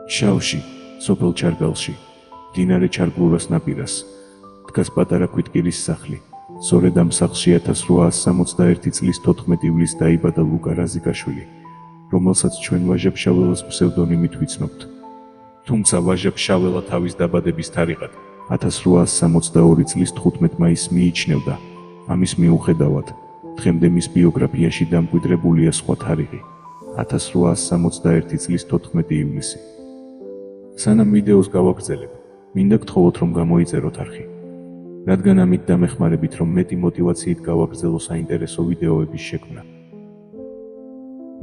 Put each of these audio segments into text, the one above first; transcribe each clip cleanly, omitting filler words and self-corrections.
შავში, სოფელ ჩარგალში, მდინარე ჩარგლურას ნაპირას, დგას პატარა ქვითკირის სახლი. სწორედ ამ სახლში 1861 წლის 14 ივლისს დაიბადა ლუკა რაზიკაშვილი, რომელსაც ჩვენ ვაჟა-ფშაველას ფსევდონიმით ვიცნობთ. თუმცა ვაჟა-ფშაველა თავის დაბადების თარიღად 1862 წლის 15 მაისს მიიჩნევდა. ამის მიუხედავად, დღემდე მის ბიოგრაფიაში დამკვიდრებულია სხვა თარიღი, 1861 წლის 14 ივლისი. სანამ ვიდეოს გავაგრძელებ, მინდა გთხოვოთ, რომ გამოიწეროთ არხი, რადგან ამით დამეხმარებით, რომ მეტი მოტივაციით გავაგრძელო საინტერესო ვიდეოების შექმნა.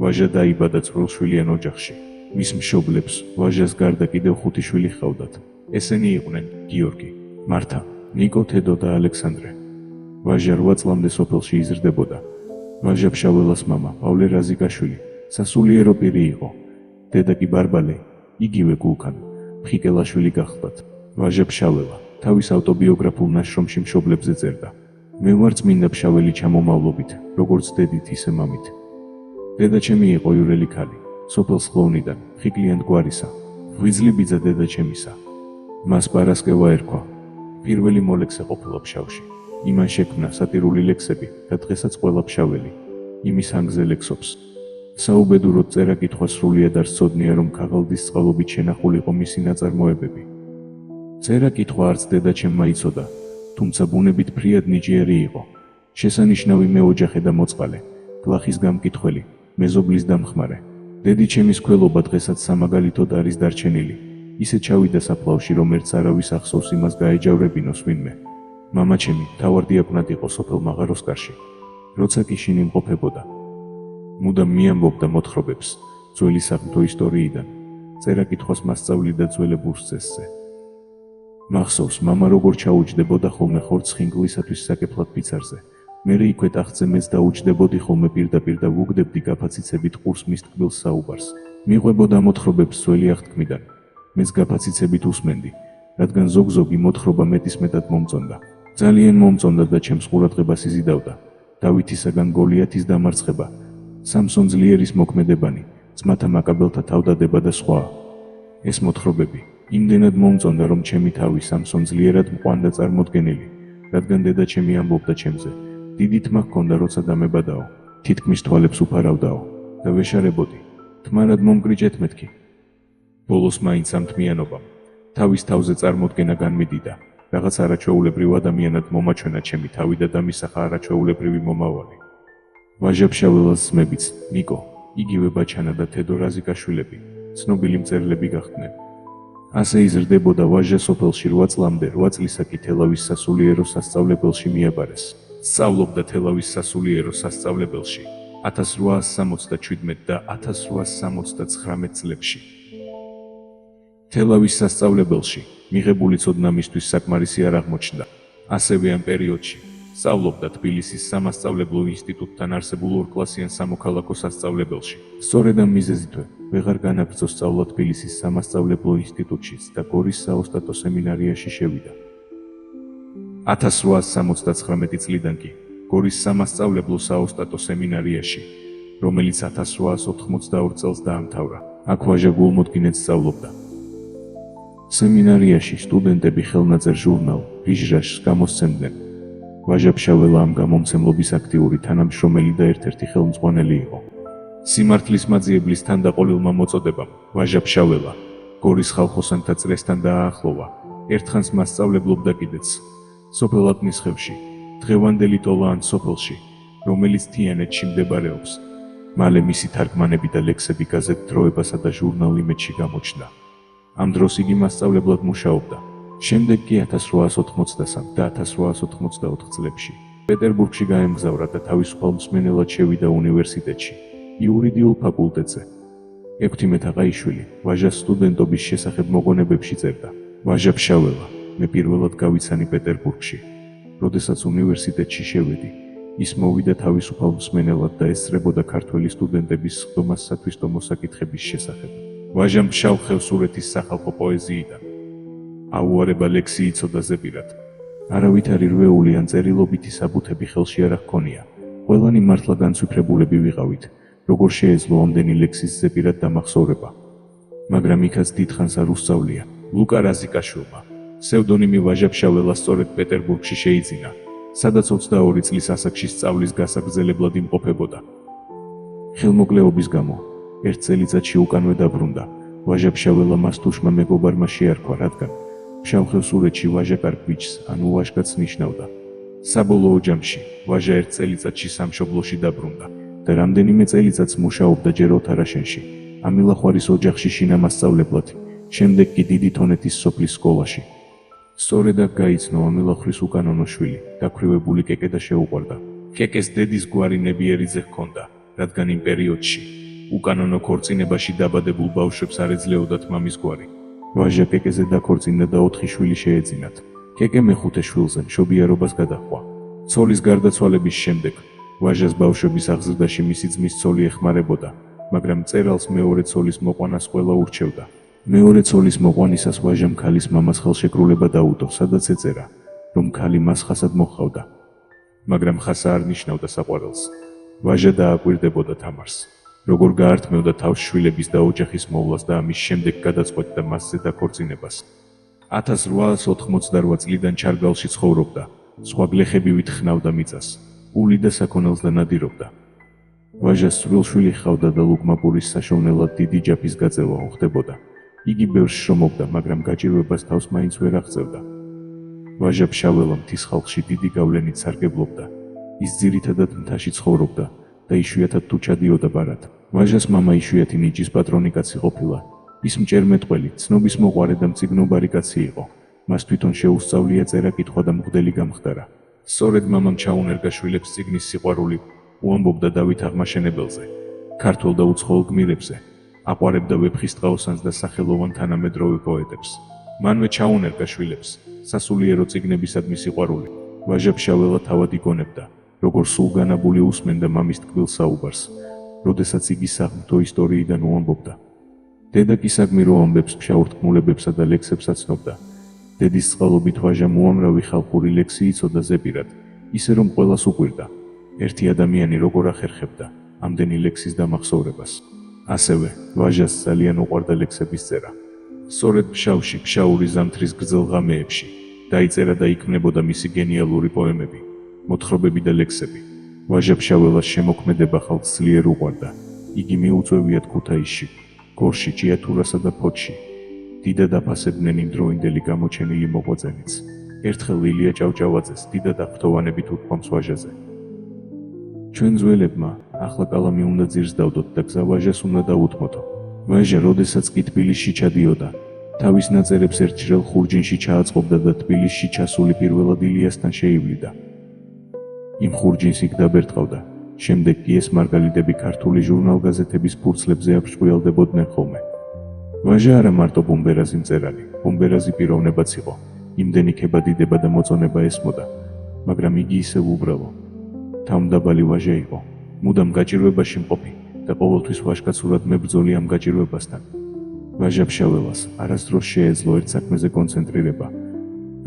ვაჟა დაიბადა წყვილშვილიან ოჯახში. მის მშობლებს ვაჟას გარდა კიდევ 5 შვილი ჰყავდათ. ესენი იყვნენ გიორგი, მართა, ნიკო, თედო და ალექსანდრე. ვაჟა 8 წლამდე სოფელში იზრდებოდა. ვაჟა-ფშაველას მამა, პავლე რაზიკაშვილი, სასულიერო პირი იყო. დედა კი ბარბალე, იგივე გულქან, ფხიკელაშვილი გახლდათ. ვაჟა-ფშაველა თავის ავტობიოგრაფიულ ნაშრომში მშობლებზე წერდა: მე ვარ წმინდა ფშაველი ჩამომავლობით, როგორც დედით ისე მამით. დედაჩემი იყო იურელი ქალი, სოფელ სხლოვნიდან, ფხიკლიან გვარისა, ღვიძლი ბიძა დედაჩემისა. მას პარასკევა ერქვა. პირველი მოლექსე ყოფილა ფშავში. იმან შექმნა სატირული ლექსები და დღესაც ყველა ფშაველი იმის ანგზე ლექსობს. საუბედუროდ წერა-კითხვა სრულიად არ სცოდნია, რომ ქაღალდის წყალობით შენახული იყო მისი ნაწარმოებები. წერა-კითხვა არც დედაჩემმა იცოდა, თუმცა ბუნებით ფრიად ნიჭიერი იყო. შესანიშნავი მეოჯახე და მოწყალე, გლახის გამკითხველი, მეზობლის დამხმარე. დედიჩემის ქველობა დღესაც სამაგალითოდ არის დარჩენილი. ისე ჩავიდა საფლავში, რომ ერთს არავის ახსოვს იმას გაეჯავრებინოს ვინმე. მამაჩემი მთავარდიაკვნად იყო სოფელ მაღაროსკარში. როცა კი შინ იმყოფებოდა, მუდამ მიამბობდა მოთხრობებს ძველი საღვთო ისტორიიდან, წერა-კითხვას მასწავლიდა ძველებურს წესზე. მახსოვს, მამა როგორ ჩაუჯდებოდა ხოლმე ხორცს ხინკლისათვის საკეფლად ფიცარზე. მერე იქვე ტახტზე მეც დაუჯდებოდი ხოლმე პირდაპირ და ვუგდებდი გაფაციცებით ყურს მის ტკბილს საუბარს. მიყვებოდა მოთხრობებს ძველი აღთქმიდან. მეც გაფაციცებით უსმენდი, რადგან ზოგ-ზოგი მოთხრობა მეტისმეტად მომწონდა. ძალიან მომწონდა და ჩემს ყურადღებას იზიდავდა. დავითისაგან გოლიათის დამარცხება, სამსონ ძლიერის მოქმედებანი, ძმათა მაკაბელთა თავდადება და სხვა. ეს მოთხრობები იმდენად მომწონდა, რომ ჩემი თავი სამსონ ძლიერად მყვანდა წარმოდგენილი, რადგან დედაჩემი ამბობდა ჩემზე. დიდი თმა ჰქონდა, როცა დამებადაო, თითქმის თვალებს უფარავდაო და ვეშარებოდი. თმარად მომკრიჭეთ მეთქი. ბოლოს მაინც ამ თმიანობამ თავის თავზე წარმოდგენა განმიდიდა. რაღაც არაჩვეულებრივ ადამიანად მომაჩვენა ჩემი თავი და დამისახა არაჩვეულებრივი მომავალი. ვაჟა-ფშაველას ძმებიც, ნიკო, იგივე ბაჩანა და თედო რაზიკაშვილები, ცნობილი მწერლები გახდნენ. ასე იზრდებოდა ვაჟა სოფელში 8 წლამდე. 8 წლისაკი თელავის სასულიერო სასწავლებელში მიაბარეს. სწავლობდა თელავის სასულიერო სასწავლებელში 1867 და 1869 წლებში. თელავის სასწავლებელში მიღებული ცოდნამისთვის საკმარისი არ აღმოჩნდა. ასევე ამ პერიოდში სწავლობდა თბილისის სამასწავლებლო ინსტიტუტთან არსებულ ორკლასიან სამოქალაქო სასწავლებელში. სწორედ ამ მიზეზითვე ვეღარ განაგრძო სწავლა თბილისის სამასწავლებლო ინსტიტუტშიც და გორის საოსტატო სემინარიაში შევიდა. 1879 წლიდან კი გორის სამასწავლებლო საოსტატო სემინარიაში, რომელიც 1882 წელს დაამთავრა, აქ ვაჟა გულმოდგინედ სწავლობდა. სემინარიაში სტუდენტები ხელნაწერ ჟურნალ „რიჟრაშს“ გამოსცემდნენ. ვაჟა-ფშაველა ამ გამომცემლობის აქტიური თანამშრომელი და ერთ-ერთი ხელმძღვანელი იყო. სიმართლის მაძიებლის თანდაყოლილმა მოწოდებამ ვაჟა-ფშაველა გორის ხალხოსანთა წრესთან დააახლოვა. ერთხანს მასწავლებლობდა კიდეც სოფელ აკნისხევში, დღევანდელი ტოლაან სოფელში, რომელიც თიანეთში მდებარეობს. მალე მისი თარგმანები და ლექსები გაზეთ დროებასა და ჟურნალ იმედში გამოჩნდა. ამ დროს იგი მასწავლებლად მუშაობდა. შემდეგ კი 1883 და 1884 წლებში პეტერბურგში გაემგზავრა და თავისუფალ მსმენელად შევიდა უნივერსიტეტში, იურიდიულ ფაკულტეტზე. ექვთიმე თაყაიშვილი ვაჟას სტუდენტობის შესახებ მოგონებებში წერდა: ვაჟა-ფშაველა, მე პირველად გავიცანი პეტერბურგში. როდესაც უნივერსიტეტში შევედი, ის მოვიდა თავისუფალ მსმენელად და ესწრებოდა ქართველი სტუდენტების სხდომას სათვისტომო საკითხების შესახებ. ვაჟამ ფშავ ხევსურეთის სახალხო პოეზიიდან აუარება ლექსი იცოდა ზეპირად. არავითარი რვეული ან წერილობითი საბუთები ხელში არ ჰქონია. ყველანი მართლა განცვიფრებულები ვიყავით, როგორ შეეძლო ამდენი ლექსის ზეპირად დამახსოვრება. მაგრამ იქაც დიდხანს არ უსწავლია. ლუკა რაზიკაშვილმა ფსევდონიმი ვაჟა-ფშაველა სწორედ პეტერბურგში შეიძინა, სადაც 22 წლის ასაკში სწავლის გასაგრძელებლად იმყოფებოდა. ხელმოკლეობის გამო ერთ წელიწადში უკანვე დაბრუნდა. ვაჟა-ფშაველა მას თუშმა მეგობარმა შეარქვა, რადგან ფშავ-ხევსურეთში ვაჟა-კარგვიჩს ანუ ვაჟკაცს ნიშნავდა. საბოლოო ჯამში ვაჟა ერთ წელიწადში სამშობლოში დაბრუნდა და რამდენიმე წელიწადს მუშაობდა ჯერ ოთარაშენში, ამილახვარის ოჯახში შინამასწავლებლად, შემდეგ კი დიდი თონეთის სოფლის სკოლაში. სწორედ აქ გაიცნო ამილახვის უკანონო შვილი, დაქვრივებული კეკე და შეუყვარდა. კეკეს დედის გვარი ნებიერიძე ჰქონდა, რადგან იმ პერიოდში უკანონო ქორწინებაში დაბადებულ ბავშვებს არ ეძლეოდათ მამის გვარი. ვაჟა კეკეზე დაქორწინდა და 4 შვილი შეეძინათ. კეკე მეხუთე შვილზე მშობიარობას გადაჰყვა. ცოლის გარდაცვალების შემდეგ ვაჟას ბავშვების აღზრდაში მისი ძმის ცოლი ეხმარებოდა, მაგრამ მწერალს მეორე ცოლის მოყვანას ყველა ურჩევდა. მეორე ცოლის მოყვანისას ვაჟამ ქალის მამას ხელშეკრულება დაუდო, სადაც ეწერა, რომ ქალი მას ხასად მოჰყავდა, მაგრამ ხასა არ ნიშნავდა საყვარელს. ვაჟა დააკვირდებოდა თამარს, როგორ გაართმევდა თავს შვილების და ოჯახის მოვლას და ამის შემდეგ გადაწყვეტდა მასზე დაქორწინებას. 1888 წლიდან ჩარგალში ცხოვრობდა, სხვა გლეხებივით ხნავდა მიწას, ული და საქონელს და ნადირობდა. ვაჟას ცვილშვილი ჰყავდა და ლუკმაპურის საშოვნელად დიდი ჯაფის გაწევა უხდებოდა. იგი ბევრს შრომობდა, მაგრამ გაჭირვებას თავს მაინც ვერ აღწევდა. ვაჟა-ფშაველა მთის ხალხში დიდი გავლენით სარგებლობდა. ის ძირითადად მთაში ცხოვრობდა და იშვიათად თუ ჩადიოდა ბარად. ვაჟას მამა იშვიათი ნიჭის პატრონი კაცი ყოფილა. ის მჭერმეტყველი, ცნობის მოყვარე და მწიგნობარი კაცი იყო. მას თვითონ შეუსწავლია წერა-კითხვა და მღვდელი გამხდარა. სწორედ მამამ ჩაუნერგა შვილებს წიგნის სიყვარული, უამბობდა დავით აღმაშენებელზე, ქართველ და უცხოელ გმირებზე, აყვარებდა ვეფხისტყაოსანს და სახელოვან თანამედროვე პოეტებს. მანვე ჩაუნერგა შვილებს სასულიერო წიგნებისადმი სიყვარული. ვაჟა-ფშაველა თავად იგონებდა, როგორ სულ განაბული უსმენდა მამის ტკბილ საუბარს, როდესაც იგი საღვთო ისტორიიდან უამბობდა. დედა კი საგმირო ამბებს, ფშაურთქმულებებსა და ლექსებსაც ცნობდა. დედის წყალობით ვაჟამ უამრავი ხალხური ლექსი იცოდა ზეპირად, ისე რომ ყველას უყვირდა, ერთი ადამიანი როგორ ახერხებდა ამდენი ლექსის დამახსოვრებას. ასევე ვაჟას ძალიან უყვარდა ლექსების წერა. სწორედ ფშავში, ფშაური ზამთრის გრძელ ღამეებში დაიწერა და იქმნებოდა მისი გენიალური პოემები, მოთხრობები და ლექსები. ვაჟა-ფშაველას შემოქმედება ხალხს ძლიერ უყვარდა. იგი მიუწვევიათ ქუთაისში, გორში, ჭიათურასა და ფოთში. დიდად აფასებდნენ იმდროინდელი გამოჩენილი მოღვაწენიც. ერთხელ ილია ჭავჭავაძეს დიდად აღფრთოვანებით უთქვამს ვაჟაზე. ჩვენ ძველებმა ახლა კალამი უნდა ძირს დავდოთ და გზა ვაჟას უნდა დაუთმოთო. ვაჟა, როდესაც კი თბილისში ჩადიოდა, თავის ნაწერებს ერთჯერელ ხურჯინში ჩააწყობდა და თბილისში ჩასული პირველად ილიასთან შეივლიდა. იმ ხურჯინს იქ დაბერტყავდა. შემდეგ კი ეს მარგალიტები ქართული ჟურნალ-გაზეთების ფურცლებზე აფშყუიალდებოდნენ ხოლმე. ვაჟა არა მარტო ბომბერაზი მწერალი, ბომბერაზი პიროვნებაც იყო. იმდენი ქება, დიდება და მოწონება ესმოდა, მაგრამ იგი ისევ უბრალო, თავმდაბალი ვაჟა იყო, მუდამ გაჭირვებაში მყოფი და ყოველთვის ვაჟკაცურად მებრძოლი ამ გაჭირვებასთან. ვაჟა-ფშაველას არასდროს შეეძლო ერთ საქმეზე კონცენტრირება.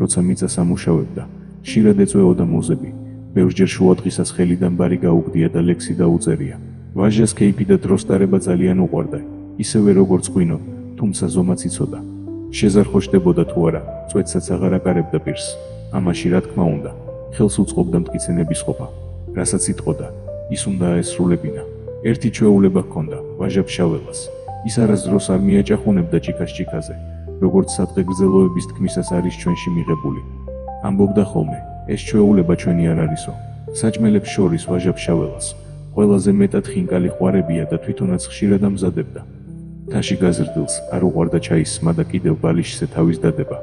როცა მიწას ამუშავებდა, ხშირად ეწვეოდა მუზები, ბევრჯერ შუადღისას ხელიდან ბარი გაუგდია და ლექსი დაუწერია. ვაჟას კეიფი და დროს ტარება ძალიან უყვარდა, ისევე როგორც ღვინო, თუმცა ზომაც იცოდა. შეზარხოშდებოდა თუ არა, წვეთსაც აღარ აკარებდა პირს. ამაში რა თქმა უნდა, ხელს უწყობდა მტკიცენების ყოფა. რასაც იტყოდა, ის უნდა აესრულებინა. ერთი ჩვეულება ჰქონდა ვაჟა-ფშაველას. ის არასდროს არ მიაჭახუნებდა ჭიქას-ჭიქაზე, როგორც სადღეგრძელოების თქმისას არის ჩვენში მიღებული. ამბობდა ხოლმე, ეს ჩვეულება ჩვენი არ არისო. საჭმელებს შორის ვაჟა-ფშაველას ყველაზე მეტად ხინკალი ყვარებია და თვითონაც ხშირად ამზადებდა. თაში გაზრდილს არ უყვარდა ჩაის სმა და კიდევ ბალიშზე თავის დადება.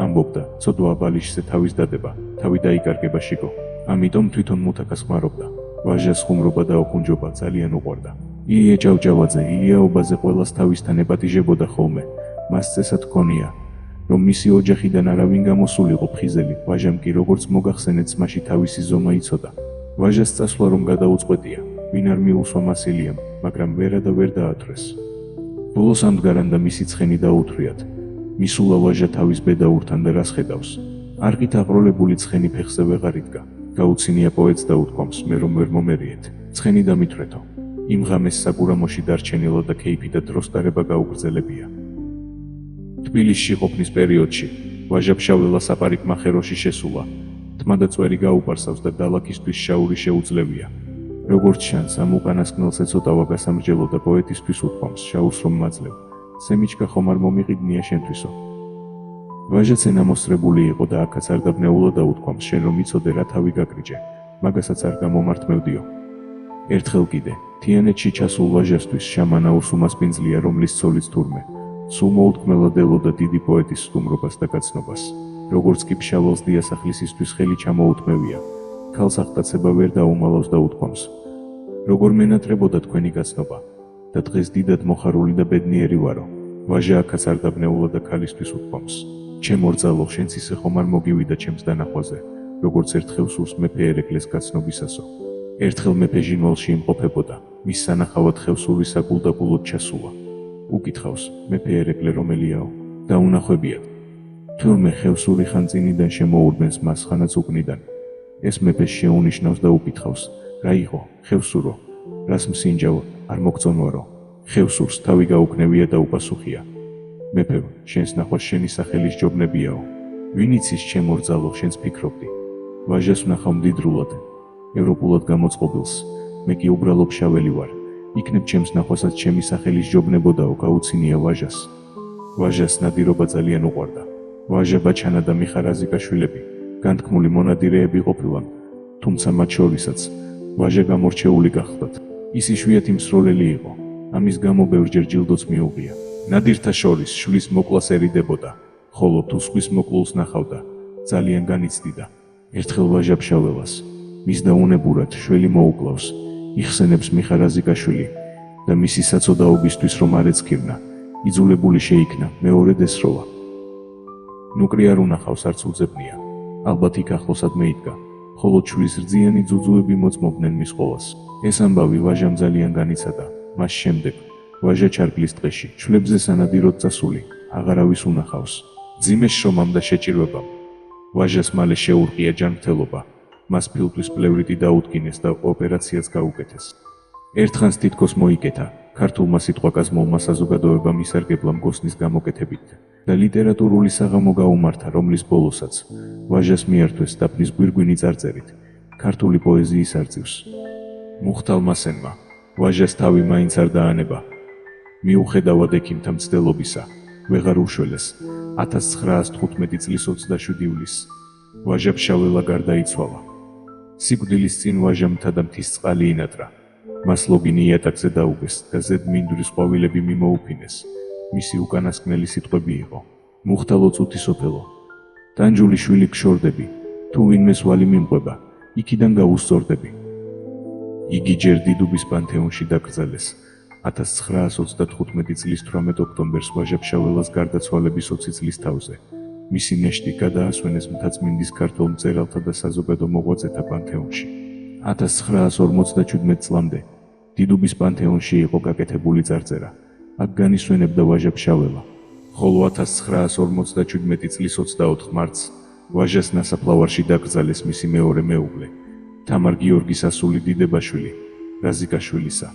ამბობდა, ცოდვა ბალიშზე თავის დადება, თავი დაიკარგება შიგო. ამიტომ თვითონ მუთაკას ხმარობდა. ვაჟას ხუმრობა და ოქუნჯობა ძალიან უყვარდა. ილია ჭავჭავაძე ილიაობაზე ყველას თავისთან ეპატიჟებოდა ხოლმე. მას წესად ჰქონია, რომ მისი ოჯახიდან არავინ გამოსულიყო ფხიზელი, ვაჟამ კი როგორც მოგახსენეთ სმაში თავისი ზომა იცოდა. ვაჟას წასვლა რომ გადაუწყვეტია, ვინ არ მიუსვა მას ილიამ, მაგრამ ვერა და ვერ დაათვრეს. ბოლოს ამდგარან და მისი ცხენი დაუთვრიათ. მისულა ვაჟა თავის ბედაურთან და რას ხედავს. არყით აყროლებული ცხენი ფეხზე ვეღარ იდგა. გაუცინია პოეტს და უთქვამს, მე რომ ვერ მომერიეთ, ცხენი დამითვრეთო. იმ ღამეს საგურამოში დარჩენილა და კეიფი და დროს ტარება გაუგრძელებია. თბილისში ყოფნის პერიოდში ვაჟა-ფშაველა საპარიკმა ხეროში შესულა. თმა და წვერი გაუპარსავს და დალაქისთვის შაური შეუძლევია. როგორც ჩანს, ამ უკანასკნელს ეცოტავა გასამრჯელო და პოეტისთვის უთქვამს შაურს რომ მაძლევ. სემიჩკა ხომ არ მომიყიდნია შენთვისო. ვაჟაც ენამოსრებული იყო და აქაც არ დაბნეულა და უთქვამს შენ რომ იცოდე რა თავი გაკრიჭე, მაგასაც არ გამომართმევდიო. ერთხელ კიდე, თიანეთში ჩასულ ვაჟასთვის შამანაურს უმასპინძლია რომლის ცოლიც თურმე, სულ მოუთქმელად ელოდა დიდი პოეტის სტუმრობას და გაცნობას. როგორც კი ფშაველს დიასახლისისთვის ხელი ჩამოუთმევია, ქალს აღტაცება ვერ დაუმალავს და უთქვამს. როგორ მენატრებოდა თქვენი გაცნობა და დღეს დიდად მოხარული და ბედნიერი ვარო. ვაჟა აქაც არ დაბნეულა და ქალისთვის უთქვამს. ჩემ ორძალო, შენც ისე ხომ არ მოგივიდა ჩემს დანახვაზე, როგორც ერთხელ სურს მეფე ერეკლეს გაცნობისასო. ერთხელ მეფე ჟინვალში იმყოფებოდა, მის სანახავად ხევსური საგულდაგულოდ ჩასულა. უკითხავს, მეფე ერეკლე რომელიაო? დაუნახვებიათ. თურმე ხევსური ხან წინიდან შემოურბენს მას ხანაც უკნიდან. ეს მეფეს შეუნიშნავს და უკითხავს, რა იყო, ხევსურო, რას მსინჯავ, არ მოგწონვარო? ხევსურს თავი გაუქნევია და უპასუხია. მეფე, შენს ნახვას შენი სახელის ჯობნებიაო. ვინ იცის ჩემ ორძალო, შენს ფიქრობდი. ვაჟას ვნახავ მდიდრულად, ევროპულად გამოწყობილს, მე კი უბრალო ფშაველი ვარ. იქნებ ჩემს ნახვასაც ჩემი სახელის ჯობნებოდაო, გაუცინია ვაჟას. ვაჟას ნადირობა ძალიან უყვარდა. ვაჟა ბაჩანა და მიხარაზიკაშვილები განთქმული მონადირეები ყოფილან, თუმცა მათ შორისაც ვაჟა გამორჩეული გახლდათ. ის იშვიათი მსროლელი იყო, ამის გამო ბევრჯერ ჯილდოც მიუღია. ნადირთა შორის შვილის მოკლას ერიდებოდა, ხოლო თუ სხვის მოკლულს ნახავდა, ძალიან განიცდიდა. ერთხელ ვაჟა ფშაველას მის დაუნებურად შველი მოუკლავს, იხსენებს მიხარაზიკაშვილი და მისი საწოდაობისთვის რომ არ ეცქირნა, იძულებული შეიქნა მეორე დესროლა. ნუკრი არ უნახავს, არც უძებნია, ალბათ იქ ახლოსადმე იდგა, ხოლო ჩვლის რძიანი ძუძუები მოწმობდნენ მის ყოლას. ეს ამბავი ვაჟამ ძალიან განიცადა. მას შემდეგ ვაჟა ჩარგლის ტყეში, ჩვლებზე სანადიროდ წასული, აღარავის უნახავს. ძიმე შრომამ და შეჭირვებამ ვაჟას მალე შეურყია ჯანმრთელობა, მას ფილტვის პლევრიტი დაუდგინეს და ოპერაციაც გაუკეთეს. ერთხანს თითქოს მოიკეთა ქართულმა სიტყვაკაზმულმა საზოგადოებამ ისარგებლა მგოსნის გამოკეთებით და ლიტერატურული საღამო გაუმართა, რომლის ბოლოსაც ვაჟას მიართვეს დაფნის გვირგვინი წარწერით ქართული პოეზიის არწივს. მუხთალ მასენმა ვაჟას თავი მაინც არ დაანება. მიუხედავად ექიმთა მცდელობისა, ვეღარ უშველეს 1915 წლის 27 ივლისს ვაჟა ფშაველა გარდაიცვალა. სიკვდილის წინ ვაჟამ მთა და მთის წყალი ინატრა. მას ლოგინი იატაკზე დაუგეს და ზედ მინდვრის ყვავილები მიმოუფინეს. მისი უკანასკნელი სიტყვები იყო: მუხთალო წუთისოფელო, ტანჯული შვილი გშორდები, თუ ვინმეს ვალი მიმყვება, იქიდან გაუსწორდები. იგი ჯერ დიდუბის პანთეონში დაკრძალეს. 1935 წლის 18 ოქტომბერს ვაჟა ფშაველას გარდაცვალების 20 წლის თავზე მისი ნეშტი გადაასვენეს მთაწმინდის ქართველ მწერალთა და საზოგადო მოღვაწეთა პანთეონში. 1957 წლამდე დიდუბის პანთეონში იყო გაკეთებული წარწერა, აქ განისვენებდა ვაჟა ფშაველა, ხოლო 1957 წლის 24 მარტს ვაჟას ნასაფლავარში დაკრძალეს მისი მეორე მეუღლე, თამარ გიორგის ასული დიდებაშვილი, რაზიკაშვილისა.